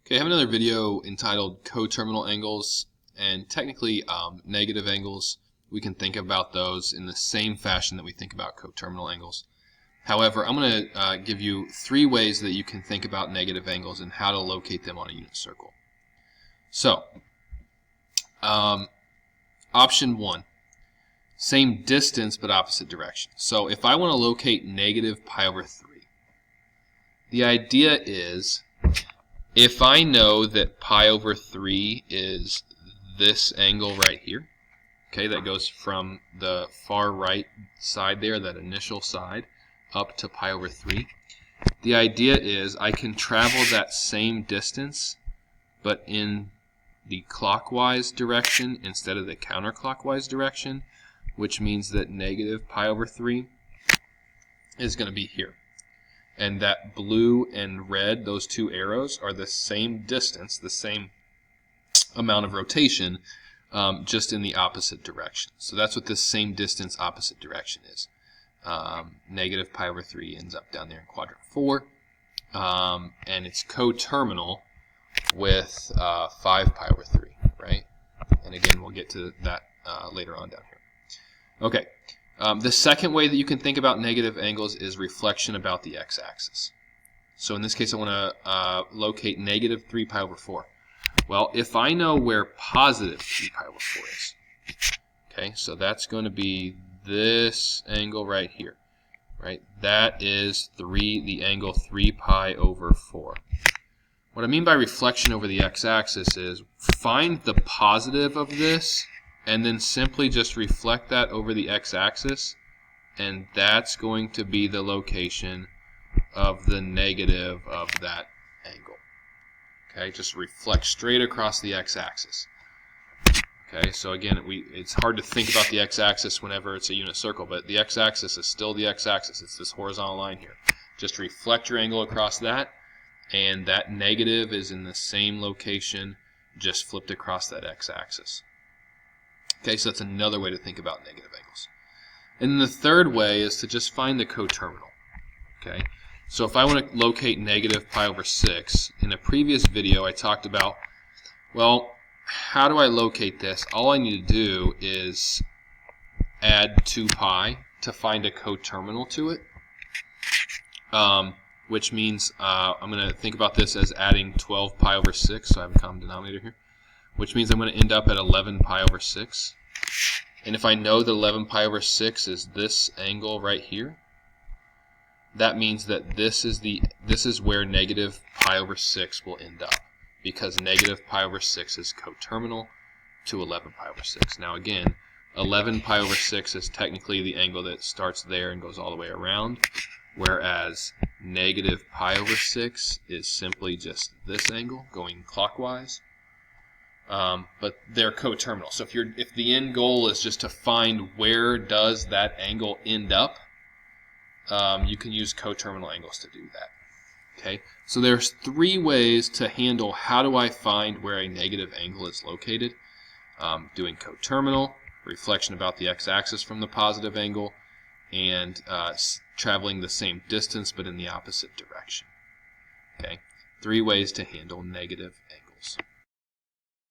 Okay, I have another video entitled Coterminal Angles, and technically negative angles. We can think about those in the same fashion that we think about coterminal angles. However, I'm going to give you 3 ways that you can think about negative angles and how to locate them on a unit circle. So, option 1, same distance but opposite direction. So if I want to locate negative pi over 3, the idea is if I know that pi over 3 is this angle right here, okay, that goes from the far right side there, that initial side, up to pi over 3, the idea is I can travel that same distance but in the clockwise direction instead of the counterclockwise direction, which means that negative pi over 3 is going to be here. And that blue and red, those 2 arrows, are the same distance, the same amount of rotation, just in the opposite direction. So that's what this same distance opposite direction is. Negative pi over 3 ends up down there in quadrant 4, and it's coterminal with 5 pi over 3, right? And again, we'll get to that later on down here. Okay. The second way that you can think about negative angles is reflection about the x-axis. So in this case, I want to locate negative 3 pi over 4. Well, if I know where positive 3 pi over 4 is, okay, so that's going to be this angle right here, right? That is the angle 3 pi over 4. What I mean by reflection over the x-axis is find the positive of this and then simply just reflect that over the x-axis, and that's going to be the location of the negative of that angle. Okay, just reflect straight across the x-axis. Okay, so again, it's hard to think about the x-axis whenever it's a unit circle, but the x-axis is still the x-axis. It's this horizontal line here. Just reflect your angle across that, and that negative is in the same location, just flipped across that x-axis. Okay, so that's another way to think about negative angles. And then the third way is to just find the coterminal. Okay, so if I want to locate negative pi over 6, in a previous video I talked about, well, how do I locate this? All I need to do is add 2 pi to find a coterminal to it, which means I'm going to think about this as adding 12 pi over 6, so I have a common denominator here, which means I'm going to end up at 11 pi over 6. And if I know that 11 pi over 6 is this angle right here, that means that this is where negative pi over 6 will end up, because negative pi over 6 is coterminal to 11 pi over 6. Now again, 11 pi over 6 is technically the angle that starts there and goes all the way around, whereas negative pi over 6 is simply just this angle going clockwise. But they're coterminal. So if the end goal is just to find where does that angle end up, you can use coterminal angles to do that. Okay, so there's 3 ways to handle how do I find where a negative angle is located. Doing coterminal, reflection about the x-axis from the positive angle, and traveling the same distance but in the opposite direction. Okay, 3 ways to handle negative angles.